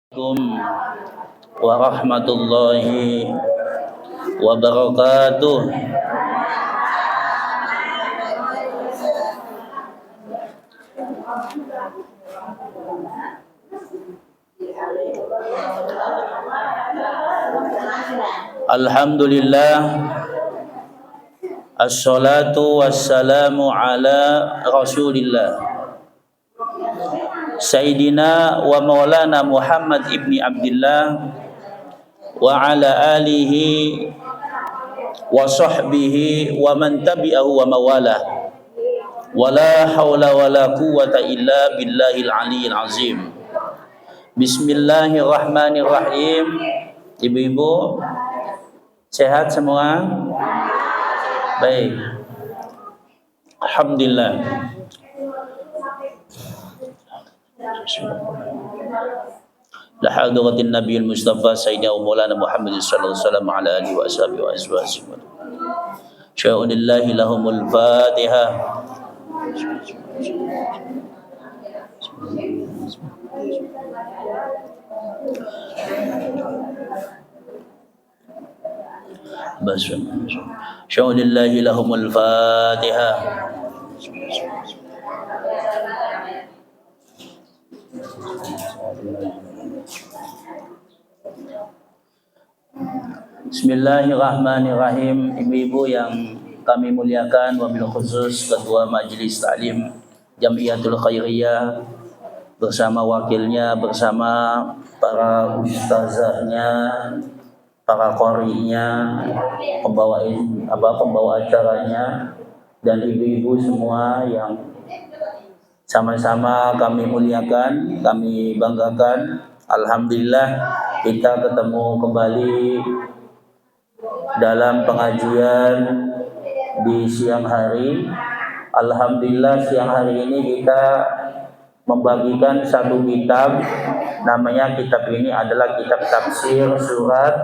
Assalamualaikum warahmatullahi wabarakatuh. Alhamdulillah, assalatu wassalamu ala rasulillah Sayyidina wa maulana Muhammad ibni Abdillah wa ala alihi wa sahbihi wa man tabi'ahu wa mawalah wa la hawla wa la quwwata illa billahil aliyyil azim. Bismillahirrahmanirrahim. Ibu-ibu sehat semua? Baik, alhamdulillah. La hadratin nabiyil mustafa sayyidina wa maulana Muhammad sallallahu alaihi wasallam ala alihi wa ashabihi wa azwajihi. Sya'unillahi lahumul fatihah. Sya'unillahi lahumul fatihah. Bismillahirrahmanirrahim. Ibu-ibu yang kami muliakan, wabil khusus Ketua Majelis Ta'lim Jamiatul Khairiyah bersama wakilnya, bersama para ustazahnya, para qori'nya, pembawa acaranya, dan ibu-ibu semua yang sama-sama kami muliakan, kami banggakan. Alhamdulillah kita ketemu kembali dalam pengajian di siang hari. Alhamdulillah siang hari ini kita membagikan satu kitab. Namanya kitab ini adalah kitab tafsir surat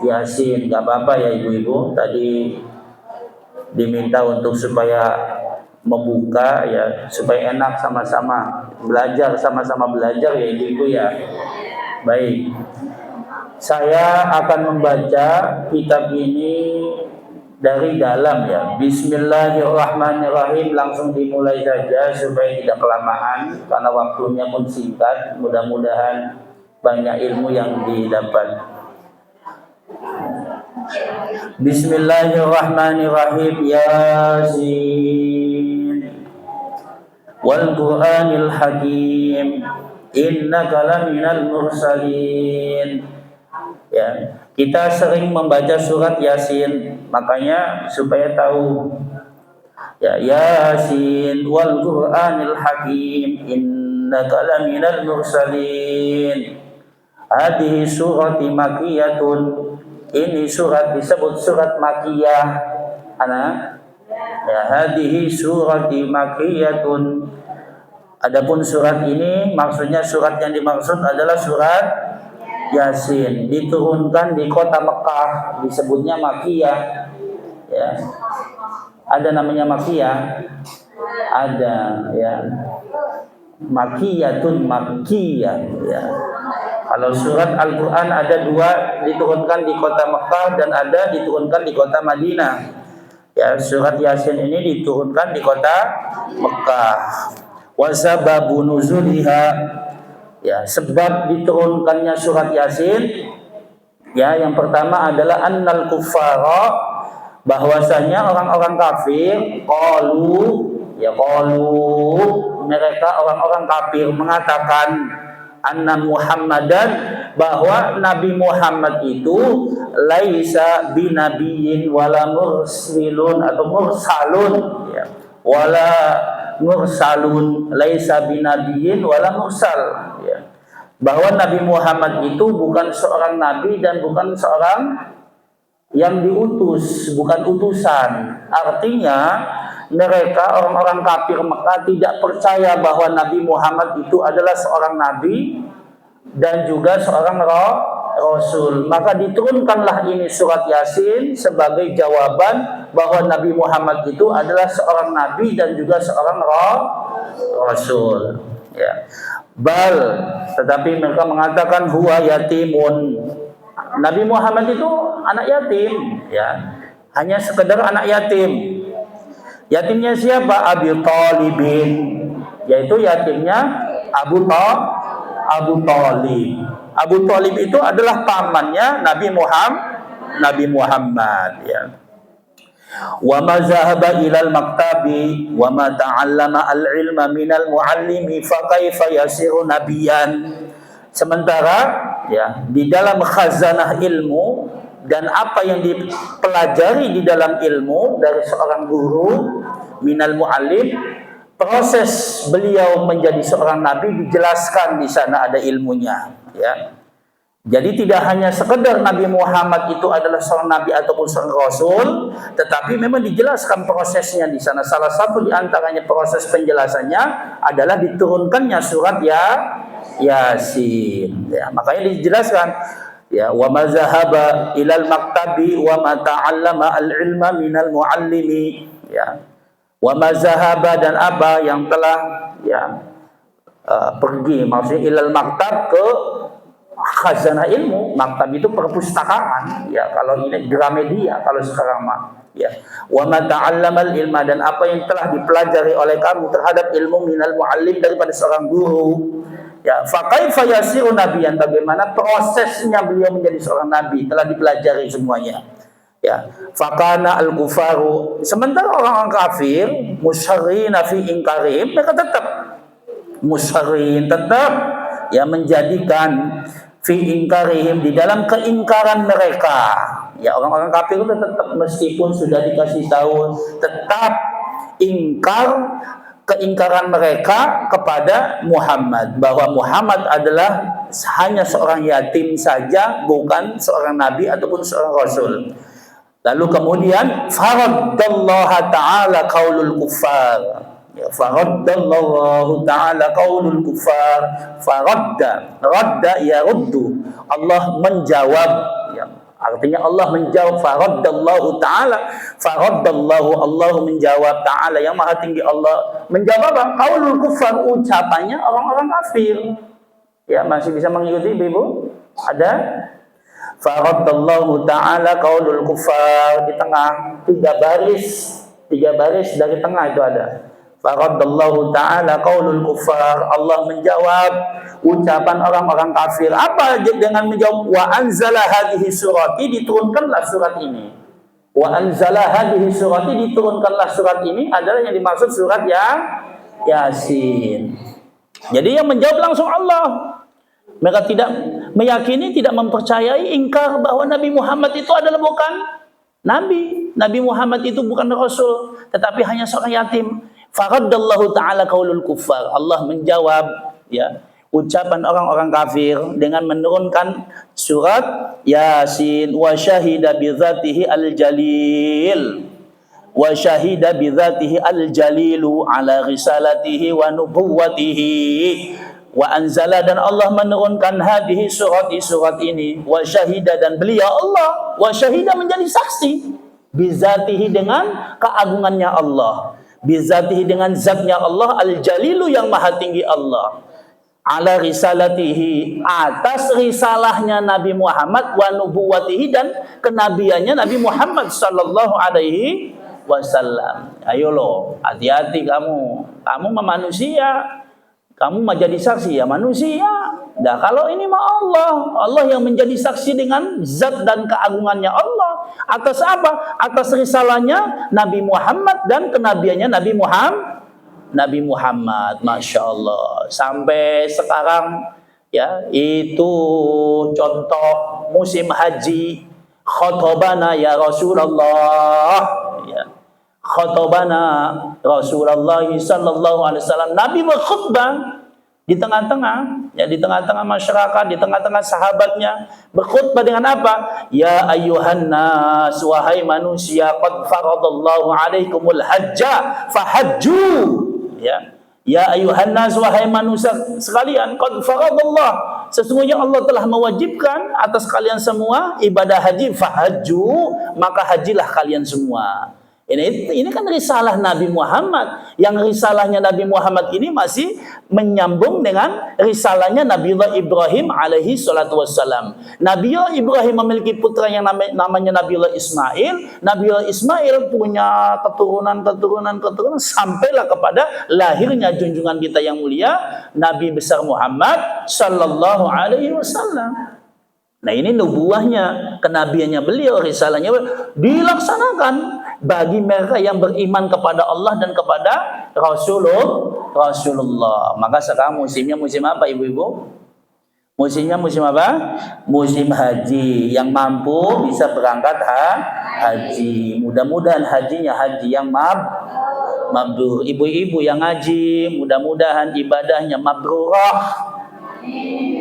Yasin. Gak apa-apa ya ibu-ibu, tadi diminta untuk supaya membuka ya, supaya enak sama-sama belajar, sama-sama belajar ya ibu-ibu ya. Baik, saya akan membaca kitab ini dari dalam ya. Bismillahirrahmanirrahim. Langsung dimulai saja supaya tidak kelamaan karena waktunya pun singkat. Mudah-mudahan banyak ilmu yang didapat. Bismillahirrahmanirrahim. Yasin wal Qur'anil Hakim innaka laminal mursalin. Ya, kita sering membaca surat Yasin, makanya supaya tahu ya, Yasin wal Qur'anil Hakim innaka laminal mursalin. Hadhihi surati makiyatun. Ini surat disebut surat makiyah. Ya, hadhihi surati makiyatun. Adapun surat ini maksudnya, surat yang dimaksud adalah surat Yasin, diturunkan di kota Mekah, disebutnya makiyah. Ya. Ada namanya makiyah? Ada ya. Makiyatun, makiyah ya. Kalau surat Al-Qur'an ada dua, diturunkan di kota Mekah dan ada diturunkan di kota Madinah. Ya, surat Yasin ini diturunkan di kota Mekah. Wa sababu nuzuliha, ya, sebab diturunkannya surat Yasin ya, yang pertama adalah annal kuffara, bahwasanya orang-orang kafir, mereka orang-orang kafir mengatakan anna Muhammadan, bahwa Nabi Muhammad itu laisa binabiyyin wala mursilun atau mursalun ya, wala mursalun, laisa binabiyyin wala mursal ya, bahwa Nabi Muhammad itu bukan seorang nabi dan bukan seorang yang diutus, bukan utusan. Artinya mereka orang-orang kafir Mekah tidak percaya bahwa Nabi Muhammad itu adalah seorang nabi dan juga seorang rasul. Maka diturunkanlah ini surat Yasin sebagai jawaban bahwa Nabi Muhammad itu adalah seorang nabi dan juga seorang rasul. Ya. Bal, tetapi mereka mengatakan huwa yatimun. Nabi Muhammad itu anak yatim, ya. Hanya sekedar anak yatim. Yatimnya siapa? Abi Thalibin, yaitu yatimnya Abu Thalib. Abu Thalib itu adalah pamannya Nabi Muhammad, ya. Wa ma zahaba ilal maktabi wa ma ta'allama al-ilma minal muallimi fa kaifa yasiru nabiyan. Sementara ya di dalam khazanah ilmu dan apa yang dipelajari di dalam ilmu dari seorang guru minal muallim, proses beliau menjadi seorang nabi dijelaskan di sana, ada ilmunya, ya. Jadi tidak hanya sekedar Nabi Muhammad itu adalah seorang nabi ataupun seorang rasul, tetapi memang dijelaskan prosesnya di sana. Salah satu di antaranya proses penjelasannya adalah diturunkannya surat Yasin. Ya, makanya dijelaskan ya, wa ma zahaba ilal maktabi wa ma ta'allama al-ilma minal muallimi, ya. Wa ma zahaba, dan apa yang telah pergi, maksudnya ilal maktab, ke khazanah ilmu. Maktab itu perpustakaan, ya, kalau ini Gramedia kalau sekarang mah, ya. Wa ma ta'allamal ilma, dan apa yang telah dipelajari oleh kamu terhadap ilmu minal muallim, daripada seorang guru, ya. Fa kaifa yasiru nabiyan, bagaimana prosesnya beliau menjadi seorang nabi, telah dipelajari semuanya, ya. Fakana al-kufaru, sementara orang-orang kafir musyarrina fi inkarihim, mereka tetap musyarrin, tetap ya menjadikan fi ingkarihim, di dalam keingkaran mereka, ya. Orang-orang kafir itu tetap, meskipun sudah dikasih tahu, tetap ingkar, keingkaran mereka kepada Muhammad, bahwa Muhammad adalah hanya seorang yatim saja, bukan seorang nabi ataupun seorang rasul. Lalu kemudian faraddallaha ta'ala qaulul kuffar, ya, faraddallahu ta'ala qaulul kuffar. Radda yaruddu, Allah menjawab, ya. Artinya Allah menjawab, faraddallahu ta'ala, faraddallahu, Allah menjawab, ta'ala yang maha tinggi Allah menjawab apa? Qaulul kuffar, ucapannya orang-orang kafir. Ya, masih bisa mengikuti Ibu? Ada? Faraddallahu ta'ala qaulul kuffar, di tengah, tiga baris dari tengah itu ada. Faraddallahu ta'ala qaulul kuffar, Allah menjawab ucapan orang-orang kafir. Apa dengan menjawab? Wa anzala hadhihi surati, diturunkanlah surat ini. Wa anzala hadhihi surati, diturunkanlah surat ini, adalah yang dimaksud surat Yasin. Jadi yang menjawab langsung Allah. Mereka tidak meyakini, tidak mempercayai, ingkar bahwa Nabi Muhammad itu adalah bukan nabi. Nabi Muhammad itu bukan rasul, tetapi hanya seorang yatim. Faraddallahu ta'ala qaulul kuffar, Allah menjawab, ya, ucapan orang-orang kafir dengan menurunkan surat Yasin. Wa syahida bi dzatihi al-jalil, wa syahida bi dzatihi al-jalilu ala risalatihi wa nubuwwatihi. Wa anzala, dan Allah menurunkan hadhihi surat ini, wa syahida, dan beliau Allah, wa syahida menjadi saksi, bizatihi, dengan keagungannya Allah, bizatihi, dengan zatnya Allah, al-jalilu, yang maha tinggi Allah, ala risalatihi, atas risalahnya Nabi Muhammad, wa nubuwatihi, dan kenabiannya Nabi Muhammad sallallahu alaihi wasallam. Ayo lo, hati-hati kamu manusia. Kamu mah jadi saksi ya manusia. Nah, kalau ini mah Allah yang menjadi saksi dengan zat dan keagungannya Allah. Atas apa? Atas risalahnya Nabi Muhammad dan kenabiannya Nabi Muhammad. Masya Allah. Sampai sekarang, ya, itu contoh musim haji. Khotobana ya Rasulullah, ya. Khotobana Rasulullah sallallahu alaihi wasallam. Nabi berkhutbah di tengah-tengah, ya, di tengah-tengah masyarakat, di tengah-tengah sahabatnya, berkhutbah dengan apa? Ya ayyuhan nas, wahai manusia, qad faradallahu alaikumul hajja fahajju, ya. Ya ayyuhan nas, wahai manusia sekalian, qad faradallah, sesungguhnya Allah telah mewajibkan atas kalian semua ibadah haji, fahajju, maka hajilah kalian semua. Ini kan risalah Nabi Muhammad. Yang risalahnya Nabi Muhammad ini masih menyambung dengan risalahnya Nabiullah Ibrahim alaihi salatu wassalam. Nabiullah Ibrahim memiliki putra yang namanya Nabiullah Ismail. Nabiullah Ismail punya keturunan sampailah kepada lahirnya junjungan kita yang mulia Nabi besar Muhammad sallallahu alaihi wasallam. Nah, ini nubuahnya, kenabiannya beliau, risalahnya dilaksanakan bagi mereka yang beriman kepada Allah dan kepada Rasulullah. Maka sekarang musimnya musim apa, ibu-ibu? Musimnya musim apa? Musim haji. Yang mampu bisa berangkat haji. Mudah-mudahan hajinya haji yang mabrur. Ibu-ibu yang haji, mudah-mudahan ibadahnya mabrurah.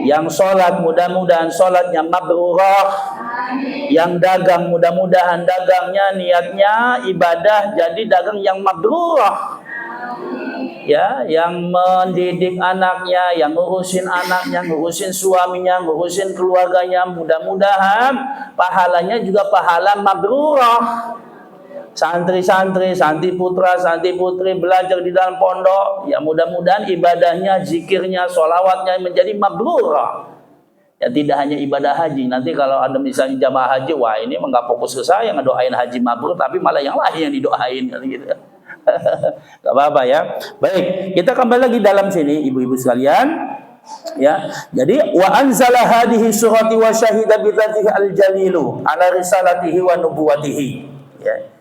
Yang sholat, mudah-mudahan sholatnya mabrurah. Yang dagang, mudah-mudahan dagangnya niatnya ibadah jadi dagang yang mabrurah. Ya, yang mendidik anaknya, yang ngurusin anaknya, ngurusin suaminya, ngurusin keluarganya, mudah-mudahan pahalanya juga pahala mabrurah. Santri-santri, santri putra, santri putri belajar di dalam pondok, ya mudah-mudahan ibadahnya, zikirnya, sholawatnya menjadi mabrurah. Ya tidak hanya ibadah haji. Nanti kalau ada misalnya jamaah haji, wah ini enggak fokus ke saya ngedoain haji mabrur, tapi malah yang lain yang didoain gitu. Gak apa-apa ya. Baik, kita kembali lagi dalam sini ibu-ibu sekalian. Ya, jadi wa anzala hadhihi surati wa syahida bi dzatihi al-jalilu ala risalatihi wa nubuwatihi. Ya.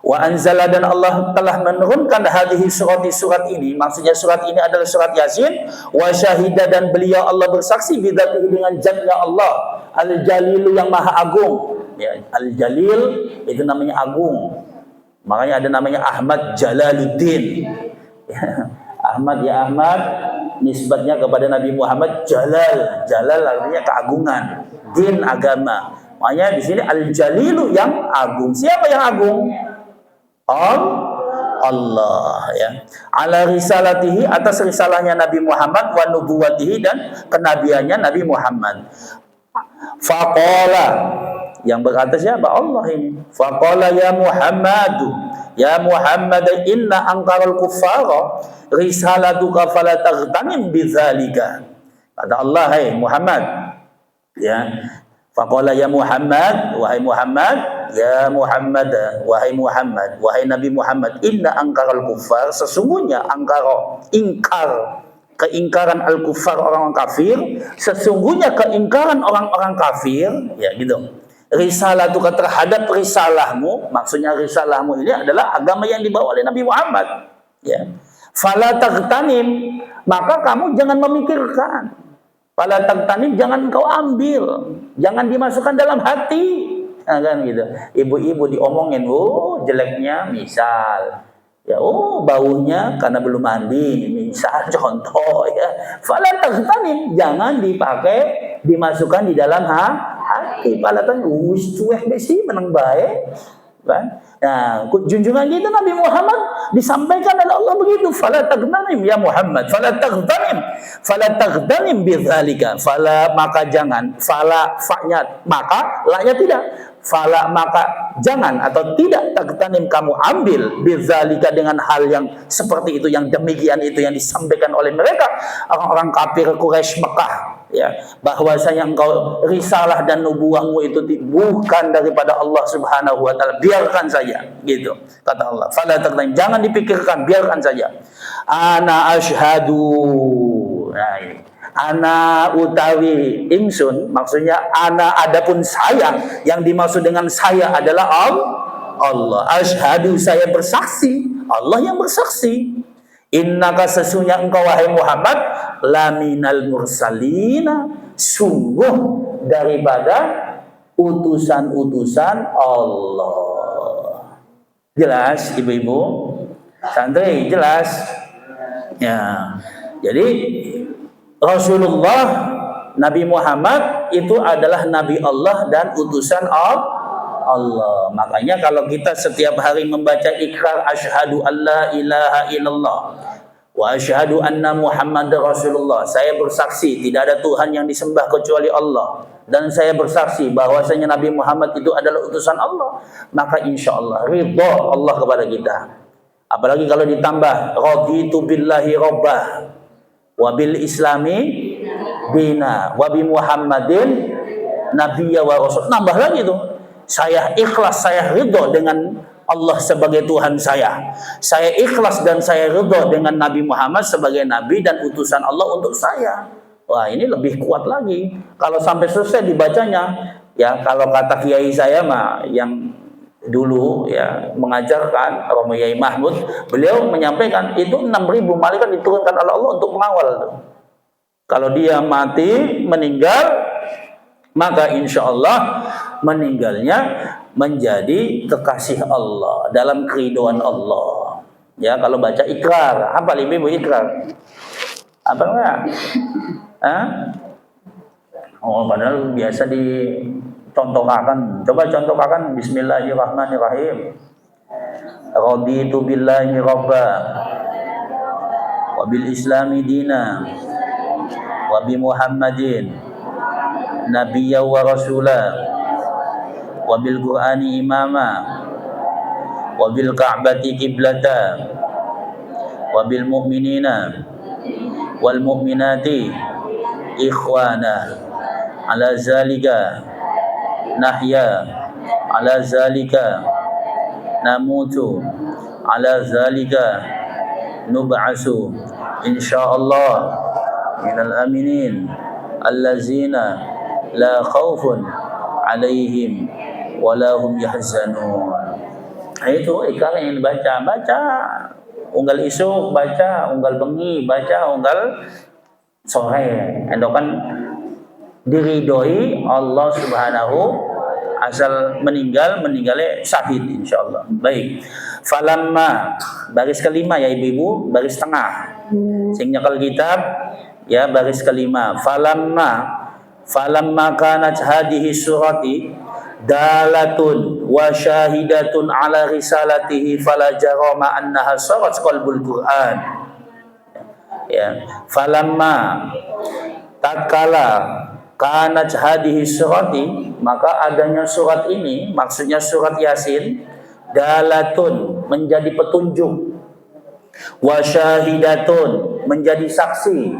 Wa anzala, dan Allah telah menurunkan hadhihi surati, surat ini, maksudnya surat ini adalah surat Yasin, wa syahida, dan beliau Allah bersaksi bidzatihi dengan zatnya Allah al-jalilu yang maha agung. Ya, al-jalil itu namanya agung. Makanya ada namanya Ahmad Jalaluddin. Ahmad, ya Ahmad, nisbatnya kepada Nabi Muhammad. Jalal, jalal artinya keagungan, din agama. Makanya di sini al-jalilu yang agung. Siapa yang agung? Allah, ya. Ala risalatihi, atas risalahnya Nabi Muhammad, wa nubuwatihi, dan kenabiannya Nabi Muhammad. Faqala, yang berkata siapa? Allah ini. Faqala ya Muhammad, inna angkaral kuffara risalatuka fala taghtanim bidzalika. Kata Allah, hai Muhammad, ya. Faqala ya Muhammad, wahai Muhammad, ya Muhammad, wahai Muhammad, wahai Nabi Muhammad, inna angkaral kuffar, sesungguhnya ingkar, keingkaran al-kuffar, orang-orang kafir, sesungguhnya keingkaran orang-orang kafir, ya gitu. Risalatuka, terhadap risalahmu, maksudnya risalahmu ini adalah agama yang dibawa oleh Nabi Muhammad, ya. Fala taghtanim, maka kamu jangan memikirkan. Fala taghtanim, jangan kau ambil, jangan dimasukkan dalam hati. Nah, kan gitu. Ibu-ibu diomongin, oh jeleknya misal, ya oh baunya karena belum mandi, misal contoh ya. Fala taghtanim, jangan dipakai, dimasukkan di dalam hati. Fala taghtanim, wis cuek besi menang baik. Kan? Nah, junjungan kita Nabi Muhammad disampaikan oleh Allah begitu. Fala taghtanim ya Muhammad, fala taghtanim bidzalika. Fala, maka jangan, fala fa'nya maka, la-nya tidak. Fala, maka jangan atau tidak taghtanim kamu ambil bidzalika, dengan hal yang seperti itu, yang demikian itu yang disampaikan oleh mereka orang-orang kafir Quraisy Mekah. Ya, bahwasanya engkau risalah dan nubuahmu itu bukan daripada Allah Subhanahu wa taala, biarkan saja gitu kata Allah. Fala taghtanim, jangan dipikirkan, biarkan saja. Ana asyhadu, nah ini ana utawi ingsun, maksudnya ana adapun saya, yang dimaksud dengan saya adalah Allah. Asyhadu, saya bersaksi, Allah yang bersaksi. Innaka, sesungguhnya engkau wahai Muhammad, laminal mursalina, sungguh daripada utusan-utusan Allah. Jelas ibu-ibu? Santri, jelas? Ya. Jadi Rasulullah Nabi Muhammad itu adalah Nabi Allah dan utusan Allah. Makanya kalau kita setiap hari membaca ikrar asyhadu alla ilaha illallah wa asyhadu anna Muhammadar Rasulullah, saya bersaksi tidak ada Tuhan yang disembah kecuali Allah, dan saya bersaksi bahwasanya Nabi Muhammad itu adalah utusan Allah, maka insya Allah ridho Allah kepada kita. Apalagi kalau ditambah raditu billahi rabbah wa bil islami dina wa bi Muhammadin nabiyya wa rasul. Nambah lagi tuh. Saya ikhlas, saya ridho dengan Allah sebagai Tuhan saya. Saya ikhlas dan saya ridho dengan Nabi Muhammad sebagai nabi dan utusan Allah untuk saya. Wah, ini lebih kuat lagi. Kalau sampai selesai dibacanya, ya kalau kata kiai saya mah yang dulu ya mengajarkan Romo Yai Mahmud, beliau menyampaikan itu 6.000 malaikat diturunkan oleh Allah untuk mengawal. Kalau dia mati, meninggal, maka insya Allah meninggalnya menjadi kekasih Allah dalam keridhaan Allah. Ya, kalau baca ikrar, apa ibu ikrar? Apa enggak? Oh, padahal biasa dicontohkan. Coba contohkan Bismillahirrahmanirrahim. Raditu billahi rabba wa bil islami dina wa bi Muhammadin nabiyya wa rasula wa bil qur'ani imama wa bil ka'bati qiblata wa bil mu'minina wal mu'minati ikhwana ala zalika nahya ala zalika namutu ala zalika nub'asu insyaallah minal aminin allazina la khaufun alaihim walahum yahzanun. Nah, itu ikrar yang dibaca, unggal isu baca, unggal bengi baca, unggal sore. Endokan diridhoi Allah Subhanahu asal meninggalnya syahid insyaallah. Baik. Falamma baris kelima ya ibu-ibu, baris tengah. Sing nyekel kitab ya baris kelima. Falamma kanat hadhihi surati dalatun wa syahidatun ala risalatihi fala jarama annaha sarat qalbul Qur'an. Ya, falamma tatkala kanat hadhihi surati, maka adanya surat ini, maksudnya surat Yasin, dalatun menjadi petunjuk, wa syahidatun menjadi saksi,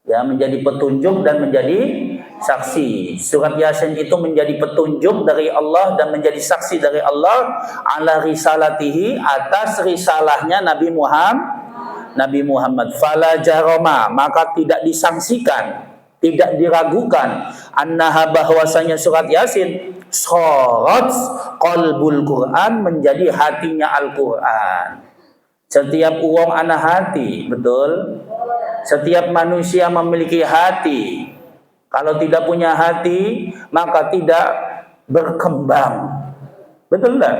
ya menjadi petunjuk dan menjadi saksi. Surat Yasin itu menjadi petunjuk dari Allah dan menjadi saksi dari Allah ala risalatihi, atas risalahnya Nabi Muhammad. Fala jarama, maka tidak disangsikan, tidak diragukan, annaha bahwasanya surat Yasin sarat qalbul Quran, menjadi hatinya Al-Quran. Setiap uang ana hati, betul? Setiap manusia memiliki hati. Kalau tidak punya hati, maka tidak berkembang. Betul enggak?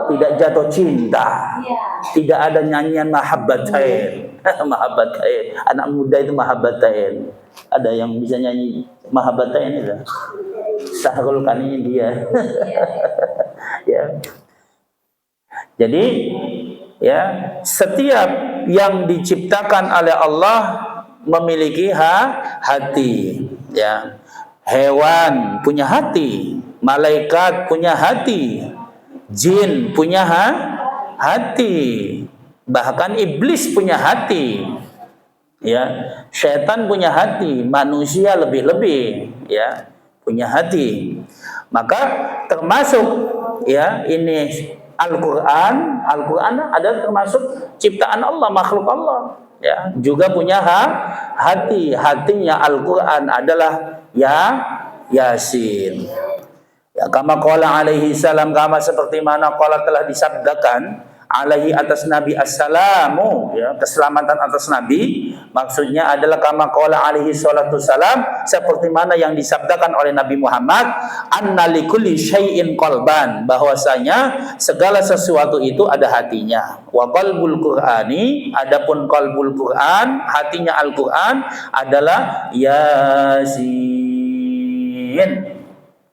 Tidak jatuh cinta. Tidak ada nyanyian mahabbatain. Mahabbatain. Anak muda itu mahabbatain. Ada yang bisa nyanyi mahabbatain itu? Sahrul Kani dia. Ya. Jadi ya, setiap yang diciptakan oleh Allah memiliki hati, ya. Hewan punya hati, malaikat punya hati, jin punya hati, bahkan iblis punya hati, ya. Setan punya hati, manusia lebih-lebih, ya, punya hati. Maka termasuk ya ini Al-Quran adalah termasuk ciptaan Allah, makhluk Allah. Ya, juga punya hati. Hatinya Al-Quran adalah Yasin. Ya, kama qala alaihi salam, kama seperti mana qala telah disabdakan alaihi atas Nabi assalamu, ya, keselamatan atas Nabi, maksudnya adalah kama qala alaihi salatu salam, seperti mana yang disabdakan oleh Nabi Muhammad, anna likulli syai'in qalban, bahwasanya segala sesuatu itu ada hatinya. Wa qalbul Qur'ani, adapun qalbul Qur'an, hatinya Al-Qur'an adalah Yasin.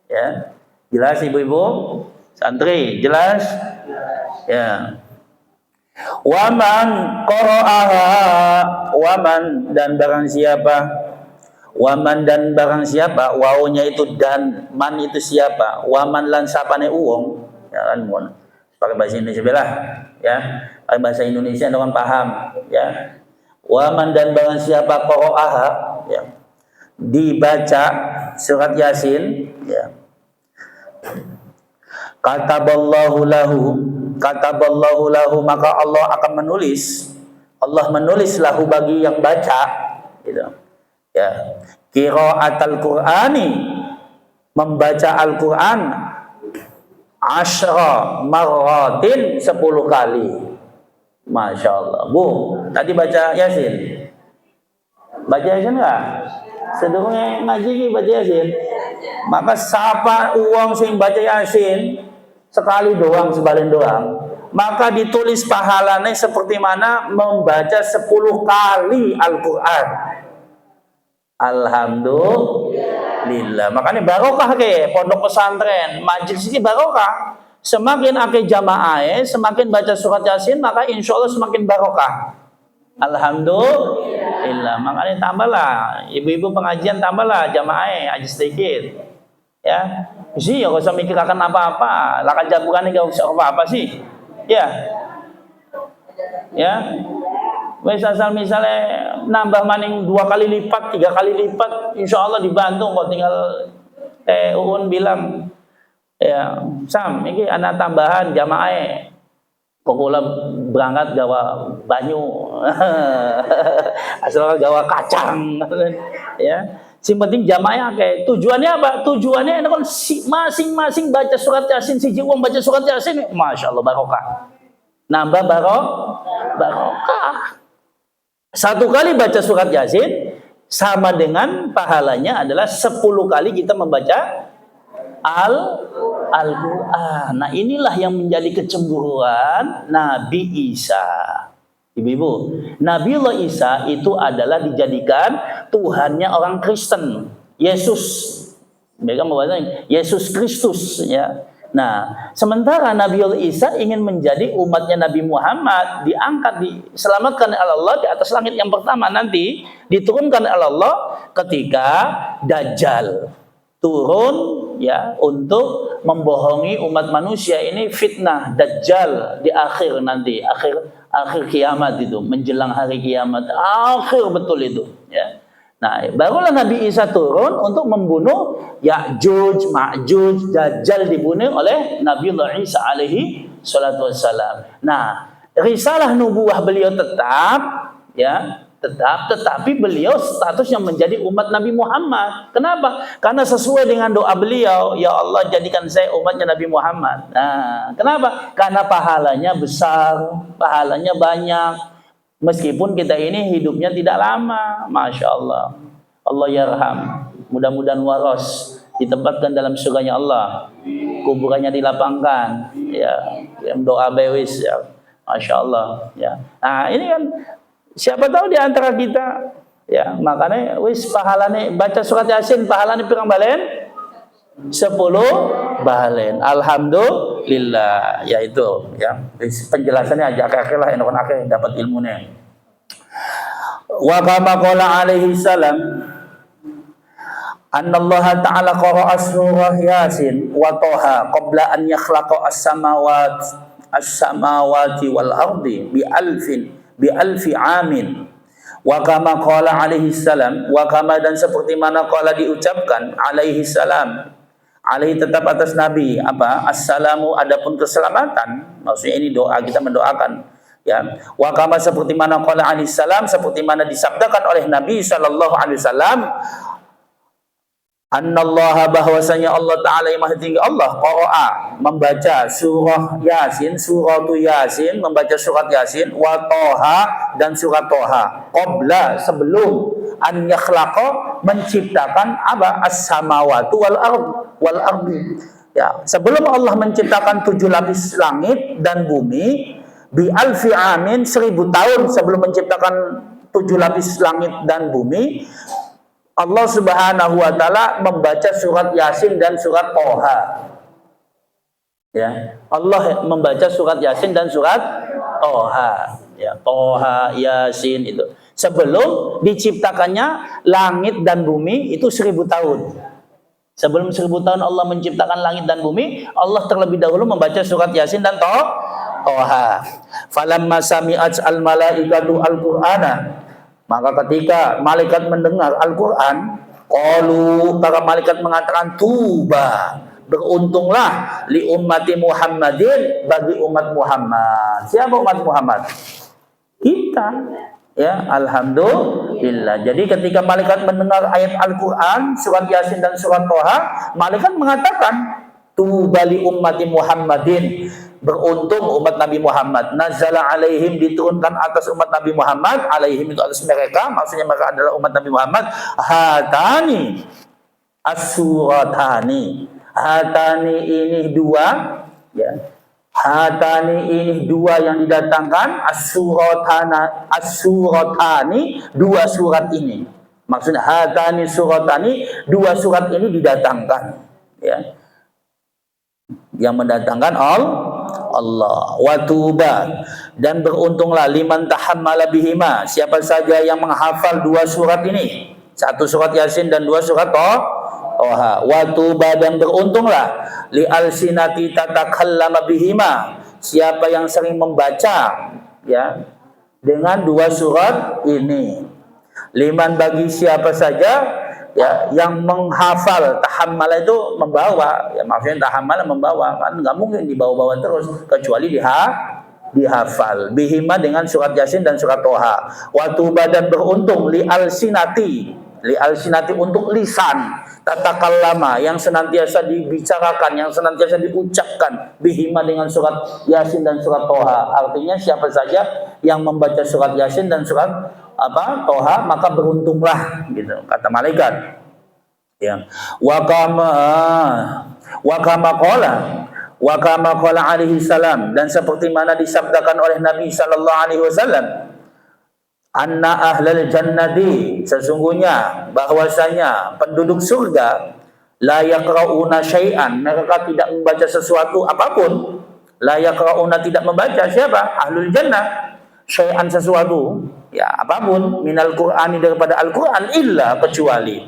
Ya. Jelas ibu-ibu? Santri, jelas? Ya. Waman qara'aha, waman dan barang siapa Waman dan barang siapa, wawunya itu dan, man itu siapa, waman lan sapane uwong, ya kan, mohon pakai bahasa Indonesia belah, ya, pakai bahasa Indonesia dengan paham, ya. Waman dan barang siapa qara'aha, ya, dibaca surat Yasin, ya. Kataballahu lahu, maka Allah akan menulis, Allah menulis lahu bagi yang baca, gitu. Ya, qiraatul Qur'ani, membaca Al-Qur'an, asyra marratin, 10 kali. Masya Allah. Bu, tadi baca Yasin. Baca Yasin enggak? Sedurunge ngaji iki baca Yasin. Maka siapa uang sing baca Yasin sekali doang, sebalin doang, maka ditulis pahalanya seperti mana membaca 10 kali Al-Qur'an. Alhamdulillah. Makanya barokah ke pondok pesantren, majelis ini barokah. Semakin akeh jamaah, semakin baca surat Yasin, maka insya Allah semakin barokah. Alhamdulillah. Makanya tambahlah, ibu-ibu pengajian tambahlah jamaah aja sedikit. Ya, sih ya, gak usah mikir akan apa-apa. Lakan jabukan ini gak usah apa-apa sih. Ya, ya. Misal misalnya nambah maning 2 kali lipat, 3 kali lipat, insya Allah dibantu kok. Tinggal Uun bilang, ya Sam, ini anak tambahan jamaah. Pokoknya berangkat gawa banyu, asal gawa kacang, ya. Sing penting jamaah kayak tujuannya apa? Tujuannya kan masing-masing baca surat Yasin, si jiwang baca surat Yasin, masya Allah barokah, nambah barokah. 1 kali baca surat Yasin sama dengan pahalanya adalah 10 kali kita membaca Al-Quran. Nah, inilah yang menjadi kecemburuan Nabi Isa. Ibu-ibu, Nabiullah Isa itu adalah dijadikan Tuhannya orang Kristen. Yesus, mereka membahasnya Yesus Kristus, ya. Nah, sementara Nabiullah Isa ingin menjadi umatnya Nabi Muhammad, diangkat, diselamatkan oleh Allah di atas langit yang pertama, nanti diturunkan oleh Allah ketika Dajjal turun, ya, untuk membohongi umat manusia. Ini fitnah Dajjal di akhir nanti, akhir kiamat itu, menjelang hari kiamat, akhir betul itu, ya. Nah, barulah Nabi Isa turun untuk membunuh Ya'juj, Ma'juj, Dajjal dibunuh oleh Nabiullah Isa alaihi salatu wassalam. Nah, risalah nubuah beliau tetap, ya, tetapi beliau statusnya menjadi umat Nabi Muhammad. Kenapa? Karena sesuai dengan doa beliau, ya Allah jadikan saya umatnya Nabi Muhammad. Nah, kenapa? Karena pahalanya besar, pahalanya banyak. Meskipun kita ini hidupnya tidak lama, masya Allah. Allah yarham. Mudah-mudahan waras ditempatkan dalam surganya Allah, kuburannya dilapangkan, ya, doa bewis, ya, masya Allah, ya. Nah, ini kan siapa tahu di antara kita, ya, makanya wis pahalane baca surat Yasin, pahalane pirang balen? 10 balen. Alhamdulillah. Ya itu, ya. Penjelasannya aja akeh lah, enak akeh dapat ilmunya. Wa kama qala alaihi salam, anna Allah ta'ala qara'a surah Yasin wa Taha qabla an yakhlaqa as-samawati wal ardi bi alfi amin. Wa kama qala alaihi salam, wa kama dan seperti mana qala diucapkan alaihi salam, alaihi tetap atas Nabi apa? Assalamu, adapun keselamatan. Maksudnya ini doa, kita mendoakan, ya. Wa kama seperti mana qala alaihi salam, seperti mana disabdakan oleh Nabi sallallahu alaihi wasallam, annallaha, bahwasanya Allah Ta'ala yang maha tinggi, Allah qara'a, membaca surah Yasin, suratu Yasin, membaca surat Yasin, wa Taha dan surat Taha, qabla, sebelum, an yakhlaqa, menciptakan apa? As-samawati wal ardi, ya, sebelum Allah menciptakan 7 lapis langit dan bumi, bi alfi amin, 1000 tahun sebelum menciptakan 7 lapis langit dan bumi, Allah Subhanahu wa taala membaca surat Yasin dan surat Taha. Ya, Allah membaca surat Yasin dan surat Taha. Ya, Taha, Yasin itu. Sebelum diciptakannya langit dan bumi itu 1000 tahun. Sebelum 1000 tahun Allah menciptakan langit dan bumi, Allah terlebih dahulu membaca surat Yasin dan Toha. Falamma sami'at al-malaikatu al-Qur'ana, maka ketika malaikat mendengar Al-Qur'an, qalu, para malaikat mengatakan tuba, beruntunglah li ummati Muhammadin, bagi umat Muhammad. Siapa umat Muhammad? Kita. Ya, alhamdulillah. Jadi ketika malaikat mendengar ayat Al-Qur'an, surat Yasin dan surat Toha, malaikat mengatakan tuba li ummati Muhammadin, beruntung umat Nabi Muhammad. Nazala alaihim, diturunkan atas umat Nabi Muhammad, alaihim itu atas mereka, maksudnya mereka adalah umat Nabi Muhammad, hatani as-suratani. Hatani ini dua, ya. Hatani ini dua yang didatangkan, as-suratani, dua surat ini. Maksudnya hatani suratani, dua surat ini didatangkan, ya. Yang mendatangkan Allah. Wa tuba, dan beruntunglah liman tahammala bihima, siapa saja yang menghafal dua surat ini, satu surat Yasin dan dua surat Toha. Wa tuba, dan beruntunglah li alsinati tatakallama bihima, siapa yang sering membaca, ya, dengan dua surat ini. Liman, bagi siapa saja, ya, yang menghafal. Tahammala itu membawa, ya, maksudnya tahammala membawa, kan nggak mungkin dibawa-bawa terus, kecuali dihafal. Bihima, dengan surat Yasin dan surat Toha. Wa tuba, dan beruntung li alsinati untuk lisan, tatakallama, yang senantiasa dibicarakan, yang senantiasa diucapkan, bihima, dengan surat Yasin dan surat Toha. Artinya siapa saja yang membaca surat Yasin dan surat Toha, maka beruntunglah, gitu kata malaikat. Ya. Wa kama qala alaihi salam, dan seperti mana disabdakan oleh Nabi sallallahu alaihi wasallam, anna ahlal jannati, sesungguhnya bahwasanya penduduk surga, la yaqrauna syai'an, mereka tidak membaca sesuatu apapun. La yaqrauna, tidak membaca, siapa? Ahlul jannah, syai'an, sesuatu, ya, apapun, minal qur'ani, daripada Al-Qur'an, illa, kecuali,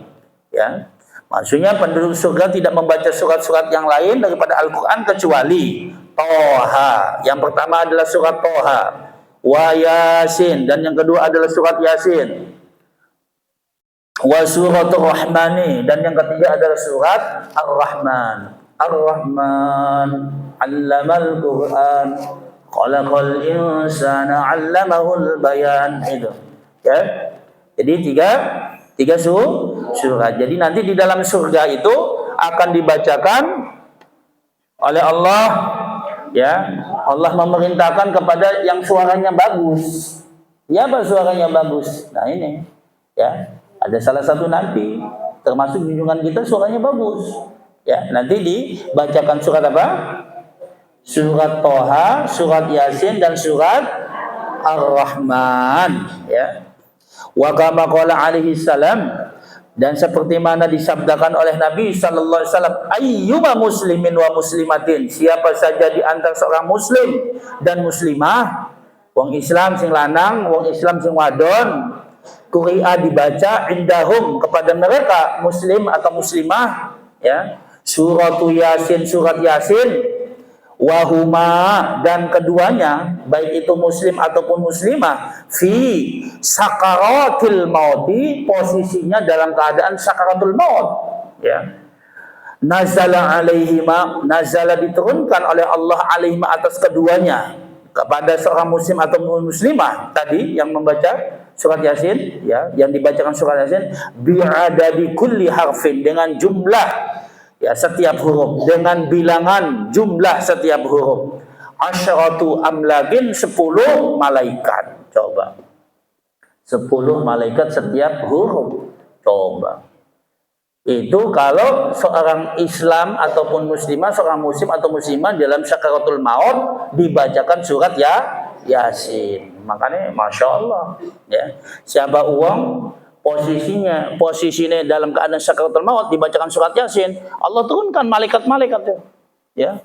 ya. Maksudnya penduduk surga tidak membaca surat-surat yang lain daripada Al-Qur'an kecuali Toha. Yang pertama adalah surat Toha, wa Yasin, dan yang kedua adalah surat Yasin, wa suratul Rahmani, dan yang ketiga adalah surat Ar-Rahman. Ar-Rahman allamal Qur'an, khalaqal insana 'allamahul bayan. Itu, ya. Jadi tiga surat. Jadi nanti di dalam surga itu akan dibacakan oleh Allah, ya. Allah memerintahkan kepada yang suaranya bagus. Ya, apa suaranya bagus? Nah, ini, ya. Ada salah satu nabi, termasuk junjungan kita, suaranya bagus. Ya, nanti dibacakan surat apa? Surat Toha, surat Yasin, dan surat Ar-Rahman, ya. Wa kama qala alaihi salam, dan seperti mana disabdakan oleh Nabi sallallahu alaihi wasallam, ayyuma muslimin wa muslimatin, siapa saja di antara seorang muslim dan muslimah, wong Islam sing lanang, wong Islam sing wadon, quri'a, dibaca, indahum, kepada mereka, muslim atau muslimah, ya, suratu Yasin, surat Yasin, wahuma, dan keduanya, baik itu muslim ataupun muslimah, fi sakaratil mauti, posisinya dalam keadaan sakaratul maut, ya. Nazala alaihima, nazala, diturunkan oleh Allah alaihima, atas keduanya, kepada seorang muslim atau muslimah tadi yang membaca surat Yasin, ya, yang dibacakan surat Yasin, bi'adadi kulli harfin, dengan jumlah, ya, setiap huruf, dengan bilangan jumlah setiap huruf, asyaratu amlagin, 10 malaikat. Coba, 10 malaikat setiap huruf. Coba, itu kalau seorang Islam ataupun muslimah, seorang muslim atau muslimah dalam sakaratul maut dibacakan surat Yasin. Makanya Masya Allah, ya, siapa uang posisinya dalam keadaan sakaratul maut dibacakan surat Yasin, Allah turunkan malaikat-malaikat, ya.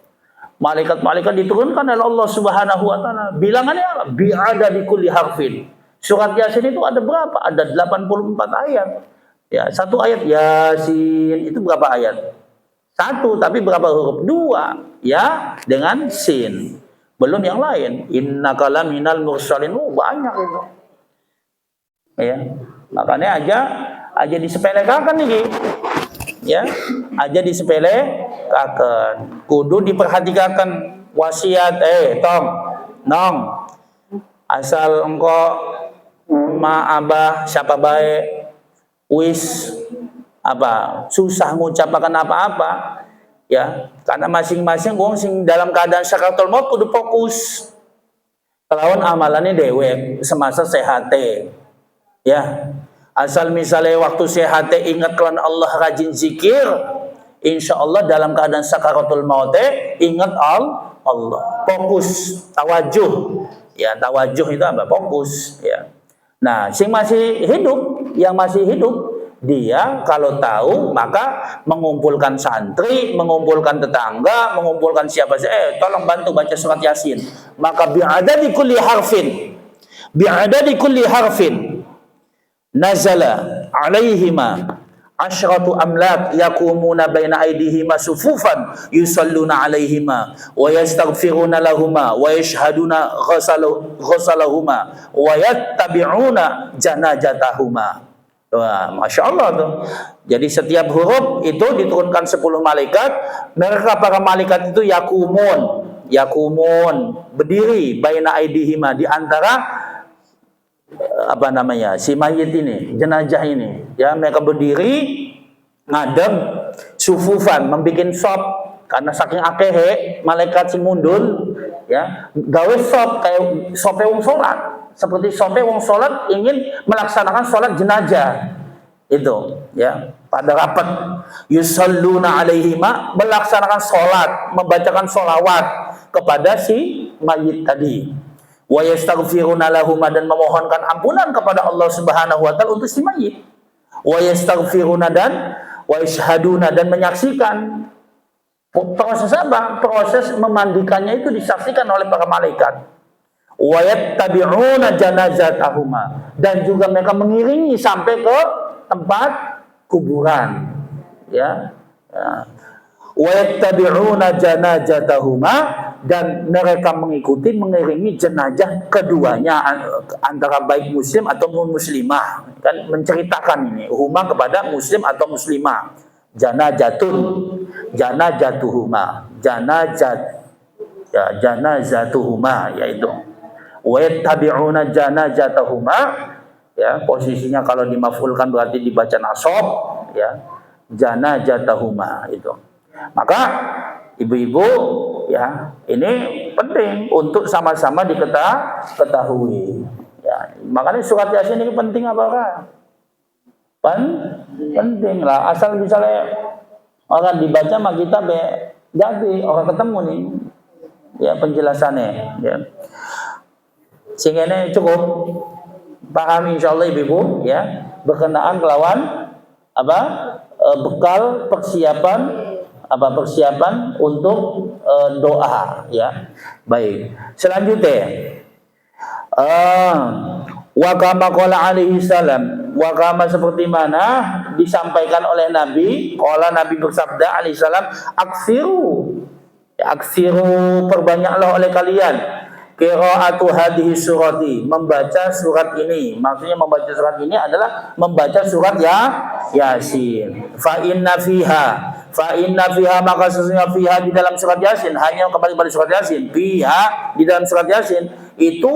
Malaikat-malaikat diturunkan oleh Allah Subhanahu wa taala. Bilangannya bi'ada di kulli harfin, Surat Yasin itu ada berapa? Ada 84 ayat. Ya, satu ayat Yasin itu berapa ayat? Satu, tapi berapa huruf? Dua. Ya, dengan sin. Belum yang lain. Innaka laminal mursalin. Banyak itu. Ya. Makanya aja disepelekan nih. Ya, aja disepelekan. Kudu diperhatikan wasiat nong. Asal engkau abah siapa baik wis susah mengucapkan apa-apa ya, karena masing-masing wong sing dalam keadaan sakaratul maut kudu fokus kelawan amalannya dewe semasa sehat ya. Asal misalnya waktu sehat ingat kelawan Allah, rajin zikir, insya Allah dalam keadaan sakaratul maut ingat Allah, fokus, tawajuh ya. Tawajuh itu apa? Fokus ya. Nah, yang masih hidup dia kalau tahu maka mengumpulkan santri, mengumpulkan tetangga, mengumpulkan siapa saja, tolong bantu baca surat Yasin. Maka bi'adadi kulli harfin nazala alaihima asyratu amlak yakumuna baina aydihima sufufan yusalluna alaihima wa yastaghfiruna lahuma wa yashhaduna ghasalahuma wa yattabi'una janajatahuma. Wah, Masya Allah tuh. Jadi setiap huruf itu diturunkan 10 malaikat. Mereka para malaikat itu yakumun berdiri baina aydihima, di antara si mayit ini, jenazah ini ya. Mereka berdiri ngadem sufufan, membikin sop, karena saking akehe malaikat sing mundul ya, gawe sop kayak sope wong salat, seperti sope wong salat ingin melaksanakan salat jenazah itu ya. Pada rapat yusalluna alaihima, melaksanakan salat, membacakan sholawat kepada si mayit tadi. Wa yastaghfiruna lahuma, dan memohonkan ampunan kepada Allah Subhanahu wa taala untuk si mayit. Wa yastaghfiruna dan wa yashhaduna, dan menyaksikan. Proses apa? Proses memandikannya itu disaksikan oleh para malaikat. Wa yattabi'una janazatahuma, dan juga mereka mengiringi sampai ke tempat kuburan ya. Wa yattabi'una janazatahuma, dan mereka mengiringi jenazah keduanya, antara baik muslim atau muslimah, kan menceritakan ini huma kepada muslim atau muslimah. Janazatuhuma yaitu wa yattabi'una janazatahuma ya. Posisinya kalau dimafulkan berarti dibaca nasab ya, janazatahuma itu. Maka ibu-ibu ya, ini penting untuk sama-sama diketahui ya. Makanya surat Yasin ini penting apa? Penting lah. Asal misalnya orang dibaca mah kita jadi orang ketemu nih ya penjelasannya ya. Sehingga ini cukup paham insyaallah ibu-ibu ya, berkenaan kelawan bekal persiapan untuk doa ya. Baik, selanjutnya wa kama qala alaihi salam, wa kama seperti mana disampaikan oleh Nabi, Nabi bersabda alaihi salam, aksiru perbanyaklah oleh kalian qiraatu hadhihi surati, membaca surat ini. Maksudnya membaca surat ini adalah membaca surat Yasin. Fa inna fiha, maka sesungguhnya fiha, di dalam surat Yasin, hanya kembali pada surat Yasin, fiha, di dalam surat Yasin itu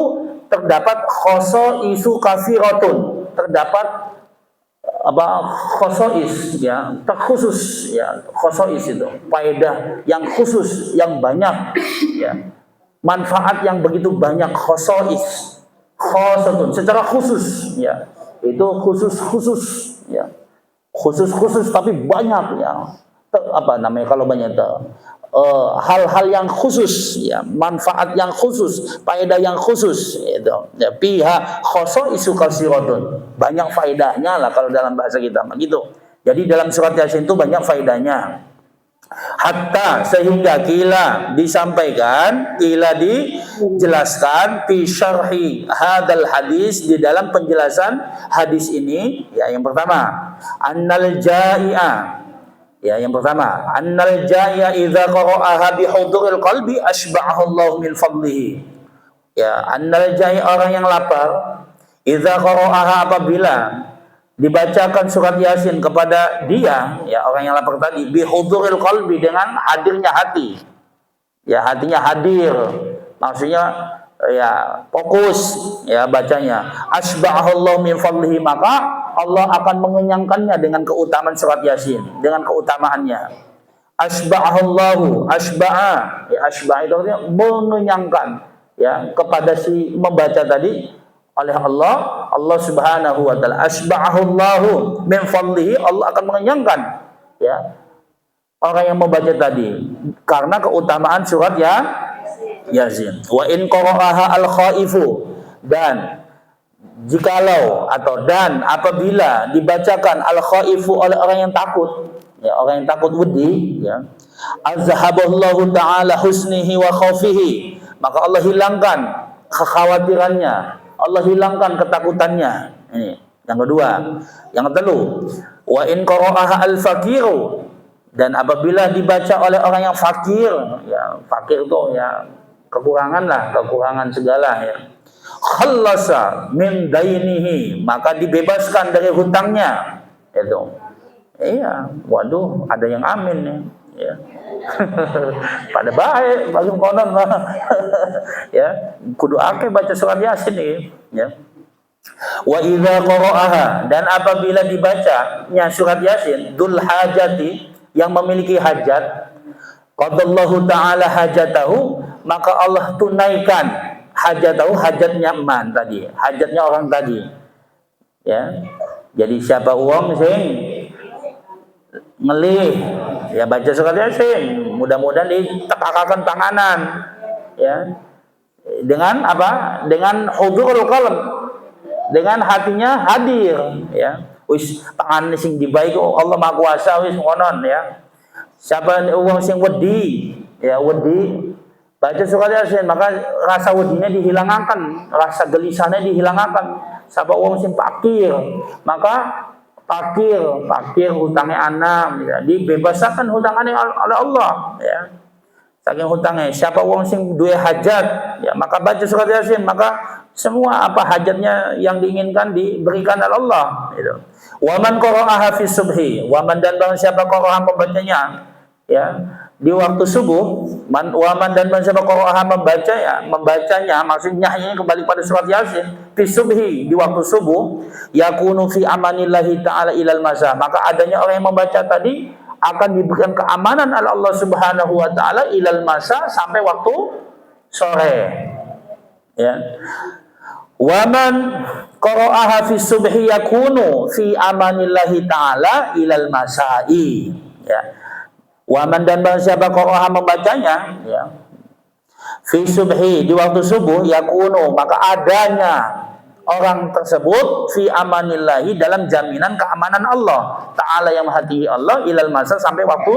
terdapat khosoisu kafiratun, terdapat khosois ya, terkhusus ya. Khosois itu faedah yang khusus, yang banyak ya, manfaat yang begitu banyak. Khosois, khosatun, secara khusus ya, itu khusus ya, khusus tapi banyak ya. Kalau banyak hal-hal yang khusus ya, manfaat yang khusus, faedah yang khusus itu ya. Piha khosoisu kasiratun, banyak faedahnya lah kalau dalam bahasa kita begitu. Jadi dalam surat Yasin itu banyak faedahnya. hatta sehingga kila disampaikan, kila dijelaskan fi syarhi hadal hadis, di dalam penjelasan hadis ini. Ya, yang pertama, annal jai'a, ya, yang pertama, annal jai'a idza qara'aha bi huduril qalbi asba'ahu Allah min fadlihi. Ya, annal jai'a, orang yang lapar, idza qara'aha, apabila dibacakan surat Yasin kepada dia, ya, orang yang lapar tadi, bihuduril qalbi, dengan hadirnya hati, ya, hatinya hadir, maksudnya ya fokus, ya, bacanya, asba'ahullahu min fadlihi, maka Allah akan mengenyangkannya dengan keutamaan surat Yasin, dengan keutamaannya. Asba'ahullahu, asba'a, ya, asba'a itu artinya mengenyangkan, ya, kepada si membaca tadi oleh Allah Subhanahu wa taala. Asba'ahullahu min fadlihi, Allah akan mengenyangkan, ya, orang yang membaca tadi karena keutamaan surat Yasin. Wa in qara'aha al-khaifu, dan jikalau atau dan apabila dibacakan al-khaifu oleh orang yang takut, ya, orang yang takut wedi, ya, azhaballahu taala husnihi wa khaufihi, maka Allah hilangkan kekhawatirannya, Allah hilangkan ketakutannya. Ini yang kedua. Yang ketiga, wa in qara'aha al-faqiru, dan apabila dibaca oleh orang yang fakir, ya, fakir itu ya kekurangan lah, kekurangan segala, ya, khallasa min dainihi, maka dibebaskan dari hutangnya. Itu. Iya, waduh, ada yang amin nih, ya. Pada baik bagi konon ya, kudu ake baca surat Yasin nih, ya. Wa idza qara'aha, dan apabila dibacanya surat Yasin, dzul hajati, yang memiliki hajat, qadallahu ta'ala hajatahu, maka Allah tunaikan hajatahu, hajatnya man tadi, hajatnya orang tadi, ya. Jadi siapa uang sing ngelih, ya, baca surat Yasin, mudah-mudahan ditekakakan tanganan, ya, dengan apa? Dengan hudurul qalb, dengan hatinya hadir, ya. Wis tangan sing dibaik, Allah Maha Kuasa, wis ngonon, ya. Siapa uang sing wedi, ya, wedi baca surat Yasin, maka rasa wedinya dihilangkan, rasa gelisahnya dihilangkan. Siapa uang sing fakir, maka fakir hutangnya anak, ya, dibebaskan hutangnya oleh Allah, ya, saking hutangnya. Siapa wong sing duwe hajat, ya, maka baca surat Yasin, maka semua apa hajatnya yang diinginkan diberikan oleh Allah, gitu. Waman qara'aha fi subhi, waman, dan barang siapa qara'aha membacanya, ya, di waktu subuh, waman, dan barang siapa qara'aha membacanya, maksudnya ini kembali pada surat Yasin, fi subhi, di waktu subuh, yakunu fi amanillahi ta'ala ilal masa, maka adanya orang yang membaca tadi akan diberikan keamanan oleh Allah Subhanahu wa taala ilal masa, sampai waktu sore, ya. Waman qara'aha fi subhi yakunu fi amanillahi ta'ala ilal masai, ya. Waman, dan barang siapa qara'aha membacanya, ya, fi subhi, di waktu subuh, yakunu, maka adanya orang tersebut fi amanillahi, dalam jaminan keamanan Allah ta'ala yang maha tinggi Allah, ilal masa, sampai waktu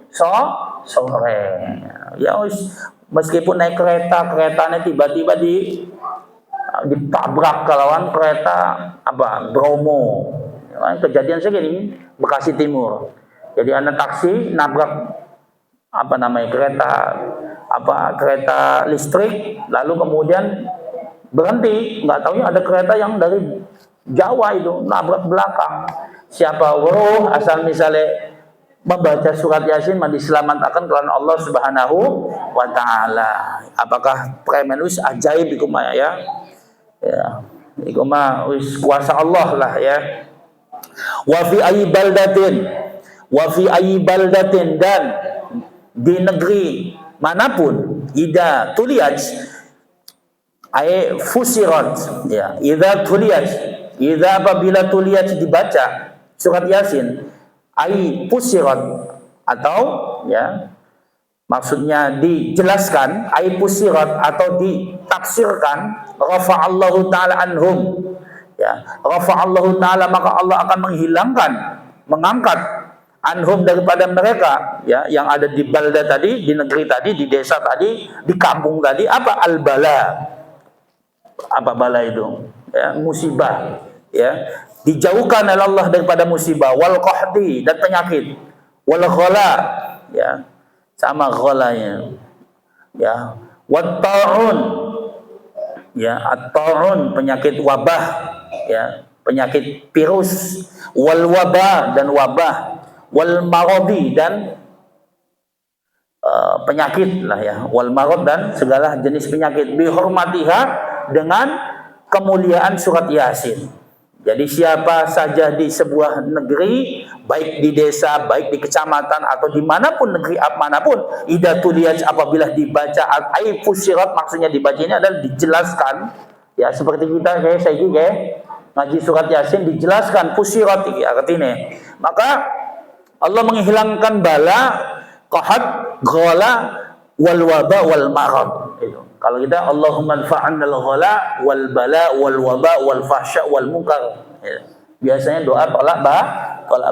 sore, ya. Meskipun naik keretanya tiba-tiba ditabrak kelawan kereta apa Bromo, ya, kejadian segini Bekasi Timur. Jadi anak taksi nabrak apa namanya kereta listrik, lalu kemudian berhenti, nggak tahunya ada kereta yang dari Jawa itu nabrak belakang. Siapa asal misalnya membaca surat Yasin diselamatkan karena Allah Subhanahu wa taala. Apakah premenus ajaib iku mah, ya. Ya, iku mah wis kuasa Allah lah, ya. Wa fi ayyi baldatin, dan di negeri manapun, ida tuliyat ay fusirat, ya, idza apabila tuliyat dibaca surat Yasin, ay fusirat, atau, ya, maksudnya dijelaskan, ay fusirat, atau ditafsirkan, rafa'allahu ta'ala anhum, ya, rafa'allahu ta'ala, maka Allah akan mengangkat anhum daripada mereka, ya, yang ada di balda tadi, di negeri tadi, di desa tadi, di kampung tadi, apa al-bala. Apa bala itu? Ya, musibah, ya. Dijauhkan oleh Allah daripada musibah, wal qahdi, dan penyakit, wal ghala, ya. Sama ghalanya. Ya, wat ta'un, ya, at-ta'un, penyakit wabah, ya, penyakit virus, wal wabah, dan wabah, wal maradi, dan penyakit lah, ya, wal marad, dan segala jenis penyakit, bi hurmatiha, dengan kemuliaan surat Yasin. Jadi siapa saja di sebuah negeri, baik di desa, baik di kecamatan, atau dimanapun negeri manapun, idza tuliyat, apabila dibaca, ay fusirat, maksudnya dibaca ini adalah dijelaskan, ya, seperti kita kayak saya kayak ngaji surat Yasin dijelaskan fusirat artinya, maka Allah menghilangkan bala, qahad, ghala, wal waba, wal marad. Itu. Kalau kita Allahumma anfa'anna al-ghala wal bala wal waba wal fahsya wal munkar. Ya. Biasanya doa tolak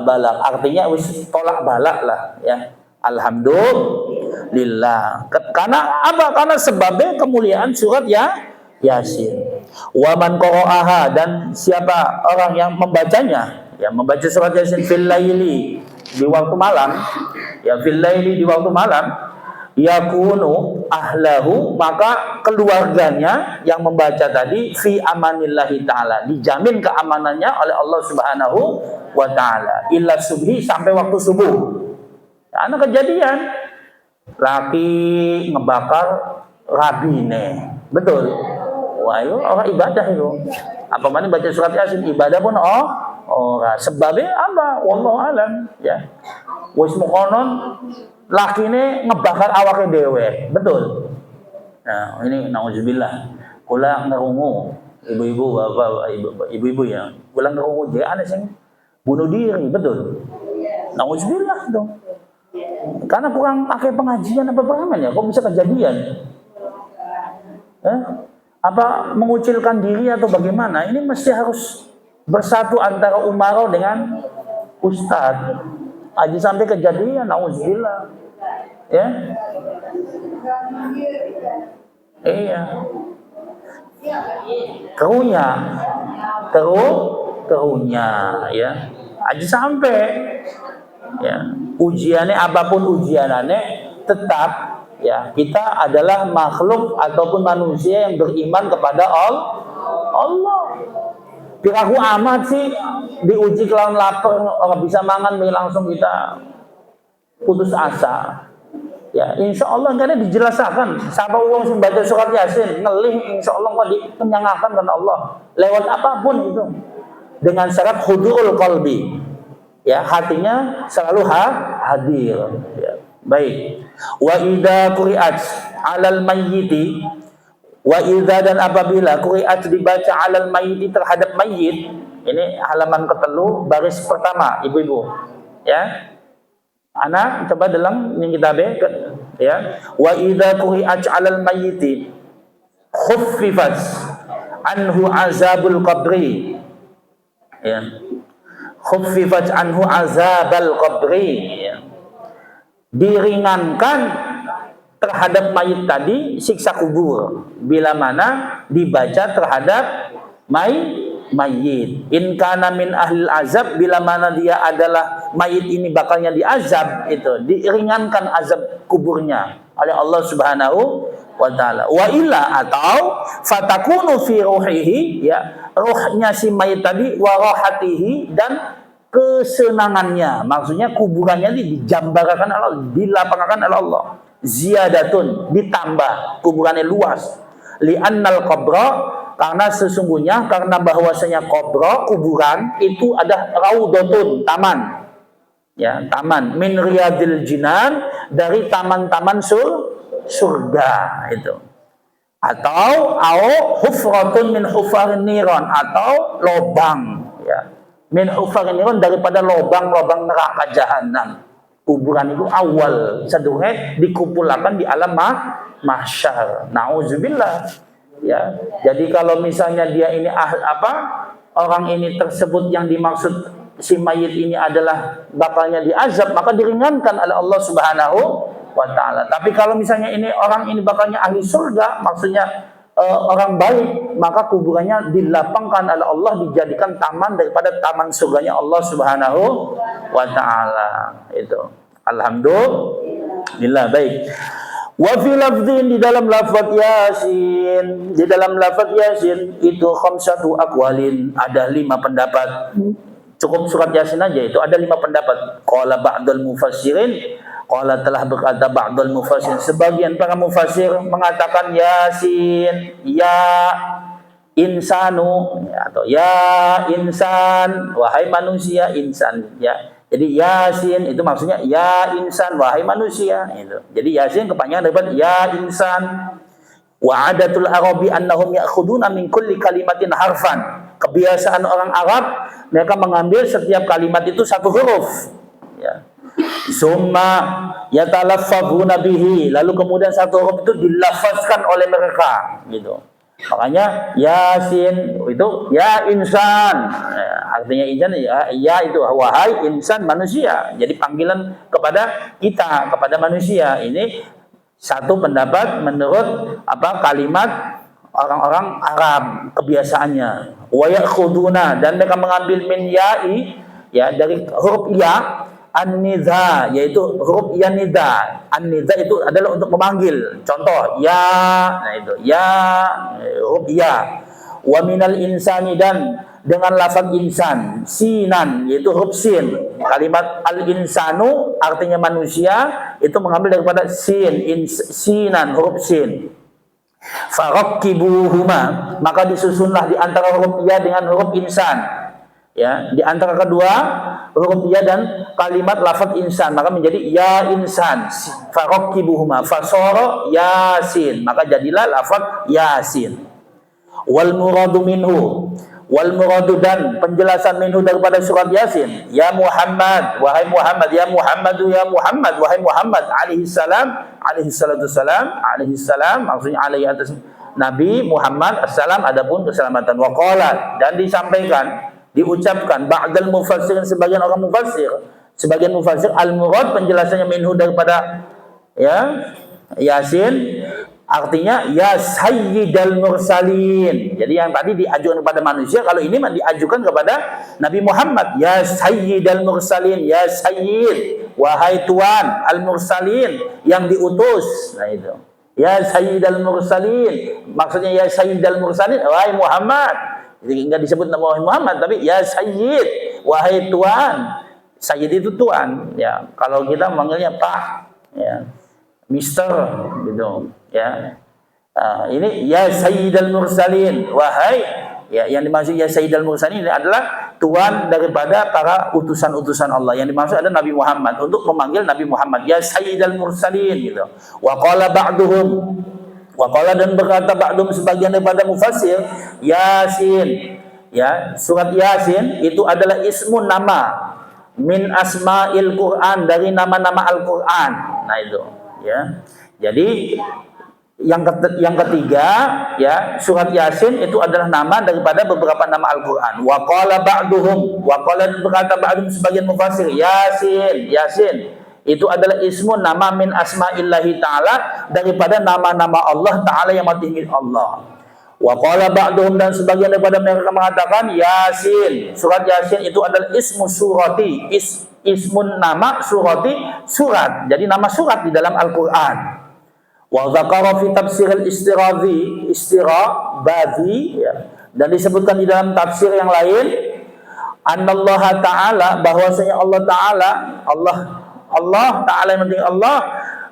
balak. Artinya wis tolak balak lah, ya. Alhamdulillah. Karena apa? Karena sebabnya kemuliaan surat Yasin. Wa man qara'aha, dan siapa orang yang membacanya, ya, membaca surat Yasin fil laili, di waktu malam, ya, fil laili, di waktu malam, yakunu ahlahu, maka keluarganya yang membaca tadi fi amanillahi ta'ala, dijamin keamanannya oleh Allah Subhanahu wa ta'ala, illa subhi, sampai waktu subuh. Karena kejadian laki ngebakar rabine, betul. Wah, itu orang ibadah itu. Apa mana baca surat Yasin ibadah pun sebabnya apa? Wallahu alam, ya. Wis mukonon lakine ngebakar awake dhewe, betul. Nah, ini nauzubillah. Kula ngerungu ibu-ibu, bapak, ibu-ibu ya. Kula ngerungu je ana sing bunuh diri, betul. Nauzubillah dong. Karena kurang pakai pengajian apa ya, kok bisa kejadian? Apa mengucilkan diri atau bagaimana? Ini mesti harus bersatu antara umaro dengan ustadz. Aja sampai kejadian, nauzubillah. Ya. Iya. Kerunya, ya. Aja sampai, ya. Ujiannya apapun ujiannya, tetap, ya, kita adalah makhluk ataupun manusia yang beriman kepada Allah. Piraku amat sih diuji kelawan lapar, orang bisa mangan, langsung kita putus asa. Ya, insya Allah karena dijelaskan. Siapa uang sih baca surat Yasin, ngelih, insya Allah kok dipenyangakan karena Allah. Lewat apapun itu, dengan syarat hudurul qalbi. Ya, hatinya selalu hadir. Ya. Baik. Wa idza quri'at 'alal mayyiti, wa idza, dan apabila quri'at, dibaca 'alal mayyiti, terhadap mayit. Ini halaman ke-3 baris pertama, ibu-ibu. Ya. Anak coba dalam ini kitab, ya. Wa idza quri'at 'alal mayyiti khuffifat anhu azabul qabri. Ya. Khuffifat anhu azabal qabri. Ya. Diringankan terhadap mayit tadi siksa kubur bila mana dibaca terhadap mayit. In kana min ahlil azab, bila mana dia adalah mayit ini bakalnya diazab, itu diringankan azab kuburnya oleh Allah Subhanahu wa taala. Wa illa, atau fatakunu fi ruhihi, ya, ruhnya si mayit tadi, wa rahatihi, dan kesenangannya, maksudnya kuburannya dijambarkan Allah, dilapangkan oleh Allah. Ziyadatun, ditambah, kuburannya luas. Li'annal qabra, karena sesungguhnya, karena bahwasanya qabra, kuburan itu ada raudhatun, taman. Ya, taman min riyadil jinan, dari taman-taman surga itu. Atau hufratun min hufarin niran, atau lobang, ya. Min hufarin niran, daripada lobang-lobang neraka jahanam. Kuburan itu awal sedurunge dikumpulkan di alam mahsyar. Nauzubillah. Ya. Jadi kalau misalnya dia ini orang ini tersebut yang dimaksud si mayit ini adalah bakalnya diazab, maka diringankan oleh Allah Subhanahu wa taala. Tapi kalau misalnya ini orang ini bakalnya ahli surga, maksudnya orang baik, maka kuburannya dilapangkan oleh Allah, dijadikan taman daripada taman surganya Allah Subhanahu wa taala. Itu. Alhamdulillah. Baik. Wa fi lafdhin, di dalam lafaz Yasin, itu khamsatu aqwalin, ada 5 pendapat. Cukup surat Yasin aja itu ada 5 pendapat. Qala ba'dul mufassirin, qala telah berkata ba'dul mufassirin, sebagian para mufassir mengatakan Yasin, ya insanu, atau ya insan, wahai manusia, insan ya. Jadi Yasin itu maksudnya ya insan, wahai manusia itu. Jadi Yasin kepanjangan daripada ya insan. Wa adatul arabi annahum ya'khuduna min kulli kalimatin harfan. Kebiasaan orang Arab, mereka mengambil setiap kalimat itu 1 huruf. Ya. Summa yatalaffazuna bihi, lalu kemudian 1 huruf itu dilafazkan oleh mereka gitu. Makanya Yasin itu ya insan, artinya insan ya itu wahai insan, manusia. Jadi panggilan kepada kita, kepada manusia. Ini satu pendapat menurut kalimat orang-orang Arab, kebiasaannya. Wa yakhuduna, dan mereka mengambil min ya'i, ya, dari huruf ya, an-nidha, yaitu huruf ya nidha. An-nidha itu adalah untuk memanggil. Contoh ya, nah itu ya, huruf ya. Wa minal insani, dan dengan lafaz insan, sinan, yaitu huruf sin. Kalimat al-insanu artinya manusia, itu mengambil daripada sin, sinan, huruf sin. Farakkibuhuma, maka disusunlah di antara huruf ya dengan huruf insan. Ya, di antara kedua huruf ya dan kalimat lafaz insan, maka menjadi ya insan. Farakkibuhuma fasara yasin, maka jadilah lafaz yasin. Wal muradu minhu, wal muradu, dan penjelasan minhu daripada surat Yasin, ya Muhammad, wahai Muhammad, ya Muhammadu, ya Muhammad, wahai Muhammad, alaihi salam, alaihi salatu salam, alaihi salam, maksudnya alaihi atas Nabi Muhammad assalam, adapun keselamatan. Wa qala, dan disampaikan, diucapkan ba'dal mufassirin, sebagian orang mufassir, sebagian mufassir al murad, penjelasannya minhu daripada ya Yasin, artinya ya sayyidal mursalin. Jadi yang tadi diajukan kepada manusia, kalau ini diajukan kepada Nabi Muhammad, ya sayyidal mursalin, ya sayyid, wahai tuan al mursalin, yang diutus. Nah itu ya sayyidal mursalin, maksudnya ya sayyidal mursalin, wahai Muhammad. Jadi enggak disebut nama wahai Muhammad, tapi ya sayyid, wahai tuan. Sayyid itu tuan, ya. Kalau kita manggilnya Pak, ya, Mister, gitu, ya. Ini ya Sayyidal Mursalin, wahai, ya, yang dimaksud ya Sayyidal Mursalin ini adalah tuan daripada para utusan-utusan Allah. Yang dimaksud adalah Nabi Muhammad, untuk memanggil Nabi Muhammad ya Sayyidal Mursalin, gitu. Wa qala ba'duhum, wa qala, dan berkata ba'dum, sebagian daripada mufassir, Yasin, ya, surat Yasin itu adalah ismun, nama, min asma'il Quran, dari nama-nama Al-Quran. Nah itu, ya. Jadi yang ketiga, ya, surat Yasin itu adalah nama daripada beberapa nama Al-Quran. Wa qala ba'duhum, wa qala, berkata ba'dum, sebagian mufassir, Yasin itu adalah ismun, nama, min asma'illahi ta'ala, daripada nama-nama Allah ta'ala yang maha Allah. Wa qala ba'duhum, dan sebagian daripada mereka mengatakan Yasin, surat Yasin itu adalah ismu surati, ismun, nama, surati, surat. Jadi nama surat di dalam Al-Quran. Wa dzakara fi tafsir al-istirabadhi, ya, dan disebutkan di dalam tafsir yang lain, annallaha ta'ala, bahwasanya Allah ta'ala, Allah ta'ala yang penting Allah,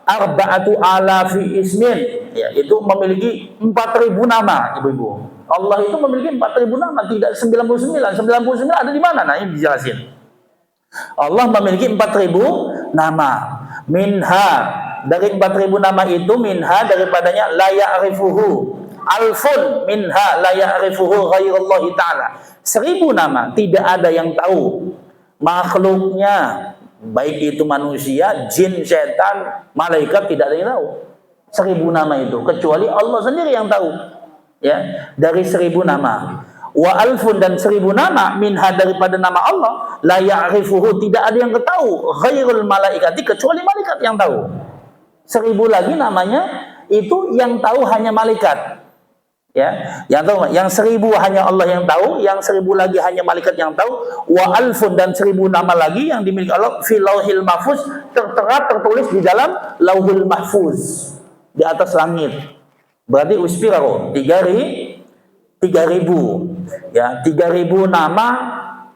arba'atu alafi ismin, ya, itu memiliki 4.000 nama, ibu-ibu. Allah itu memiliki 4.000 nama, tidak 99. 99 ada di mana? Nah, ini dijelasin. Allah memiliki 4.000 nama. Minha, dari 4.000 nama itu, minha, daripadanya la ya'rifuhu alfun, minha la ya'rifuhu ghairullahi ta'ala. 1.000 nama tidak ada yang tahu makhluknya, baik itu manusia, jin, setan, malaikat, tidak ada yang tahu 1.000 nama itu, kecuali Allah sendiri yang tahu, ya, dari 1.000 nama. wa alfun dan 1000 nama minha daripada nama Allah la ya'rifuhu tidak ada yang tahu ghairul malaikati kecuali malaikat yang tahu. 1000 lagi namanya itu yang tahu hanya malaikat. Ya, yang 1000 hanya Allah yang tahu, yang 1000 lagi hanya malaikat yang tahu, wa alfun dan 1000 nama lagi yang dimiliki Allah fi lauhil mahfuz tertera tertulis di dalam lauhul mahfuz di atas langit. Berarti uspirahu 3000 ya, 3000 nama,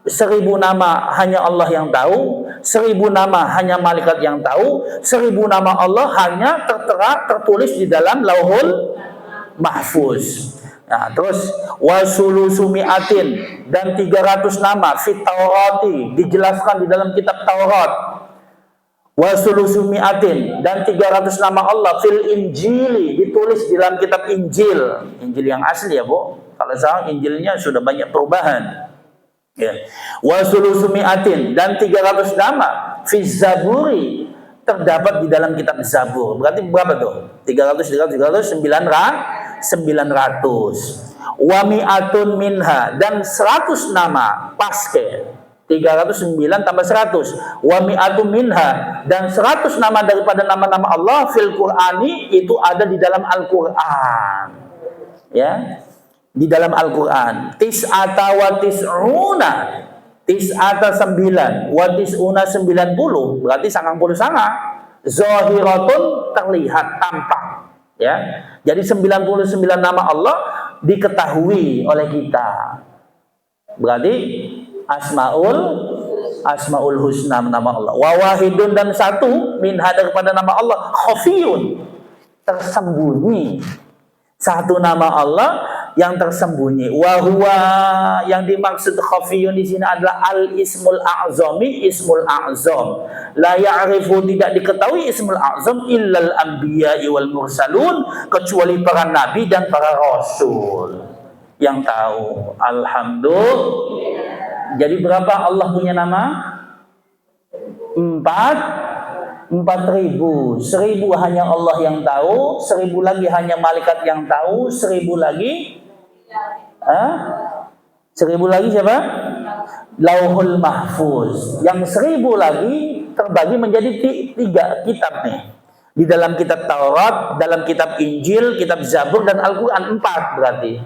1000 nama hanya Allah yang tahu, 1000 nama hanya malaikat yang tahu, 1000 nama Allah hanya tertera tertulis di dalam lauhul mahfuz. Nah, terus wasulusu mi'atin dan 300 nama fit Taurati dijelaskan di dalam kitab Taurat. Wasulusu mi'atin dan 300 nama Allah fil Injili ditulis di dalam kitab Injil. Injil yang asli ya, Bu. Kalau sekarang Injilnya sudah banyak perubahan. Ya. Wasulusu mi'atin dan 300 nama fi Zaburi terdapat di dalam kitab Zabur. Berarti berapa tuh? 300 900. Wa mi'atun minha dan 100 nama paske 309 tambah 100. Wa mi'atun minha dan 100 nama daripada nama-nama Allah fil Qur'ani itu ada di dalam Al-Qur'an. Ya. Di dalam Al-Qur'an. Tis'ata wa tis'una. Tis'ata 9 wa tis'una 90 berarti 90 sangat. Zahiratun terlihat tampak. Ya, jadi 99 nama Allah diketahui oleh kita. Berarti asmaul husna nama Allah. Wa wahidun dan 1 minha daripada nama Allah khafiyun tersembunyi. 1 nama Allah yang tersembunyi. Wa huwa yang dimaksud khafiyun di sini adalah al-ismul a'zami, ismul a'zam. La ya'rifu tidak diketahui ismul a'zam illal anbiya'i wal mursalun kecuali para nabi dan para rasul yang tahu. Alhamdulillah. Jadi berapa Allah punya nama? 4.000. 1000 hanya Allah yang tahu, 1000 lagi hanya malaikat yang tahu, 1000 lagi 1000 lagi siapa? Lauhul Mahfuz. Yang 1000 lagi terbagi menjadi 3 kitab nih. Di dalam kitab Taurat, dalam kitab Injil, kitab Zabur dan Al-Qur'an 4 berarti.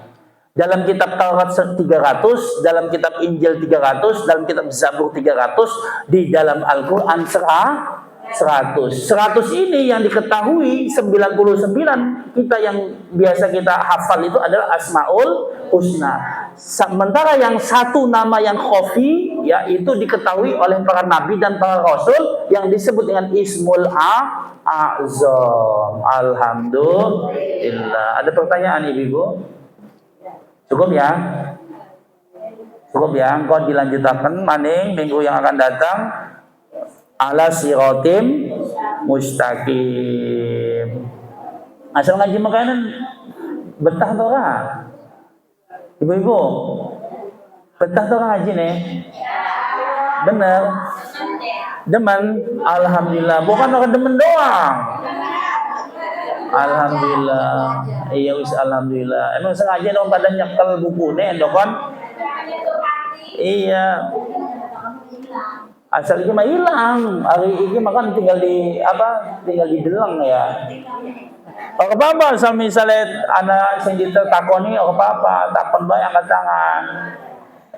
Dalam kitab Taurat 300, dalam kitab Injil 300, dalam kitab Zabur 300, di dalam Al-Qur'an 100 ini yang diketahui 99 kita yang biasa kita hafal itu adalah Asmaul Husna. Sementara yang 1 nama yang khafi ya itu diketahui oleh para nabi dan para rasul yang disebut dengan Ismul A'zam. Alhamdulillah. Ada pertanyaan Ibu? Cukup ya? Cukup ya? Engkau dilanjutkan maning minggu yang akan datang. Ala siratim mustaqim. Asal ngaji makanan betah tuh kan? Ibu-ibu betah tuh ngaji nih? Bener? Demen? Alhamdulillah. Bukan orang demen doang. Alhamdulillah. Iya wis alhamdulillah. Emang sengaja dong pada nyekel buku nih endokon? Iya. Asal ini mah hilang. Hari ini makan tinggal di Delang ya. Kalau apa-apa, asal misalnya anak sing ditakoni apa-apa, takon bae angkat tangan.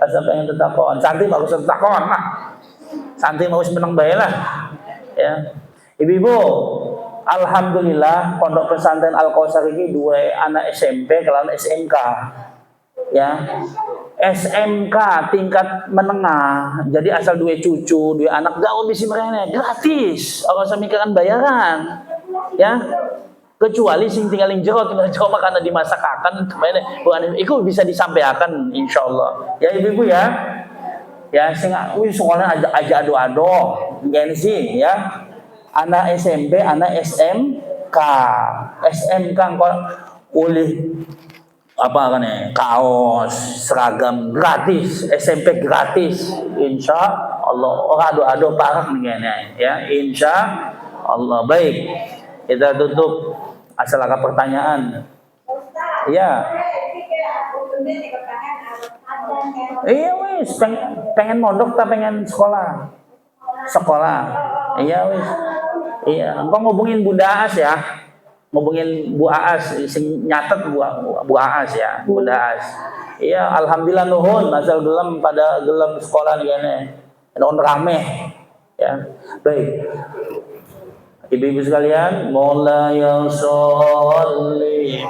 Asal pengen ditakon, santri bagus ditakon lah. Santri mau menang bae lah. Ya. Ibu-ibu, alhamdulillah pondok pesantren Al-Kausar ini 2 anak SMP kelawan SMK. Ya. SMK tingkat menengah, jadi asal 2 cucu, 2 anak gaul bisi mereka gratis, orang samikan bayaran, ya kecuali sing tinggalin jero makanan dimasakakan kemarin, bukan itu bisa disampaikan insyaallah, ya ibu-ibu ya sing soalnya aja ado-ado, gini sih ya, anak SMP, anak SMK kok oleh apa kan ya, kaos, seragam gratis, SMP gratis, insya Allah. Orang ado-ado parah nih ya, insya Allah. Baik, kita tutup. Asal ada pertanyaan. Ya. Iya wis, pengen mondok tak pengen sekolah. Sekolah. Iya wis. Iya, engkau ngubungin Bunda Aas ya. Ngubungin Bu Aas sing nyatet Bu Aas ya, Bunda Aas. Iya, alhamdulillah nuhun asal gelem pada gelem sekolah gini. Nuhun rame. Ya. Baik. Ibu-ibu sekalian, mulai sholli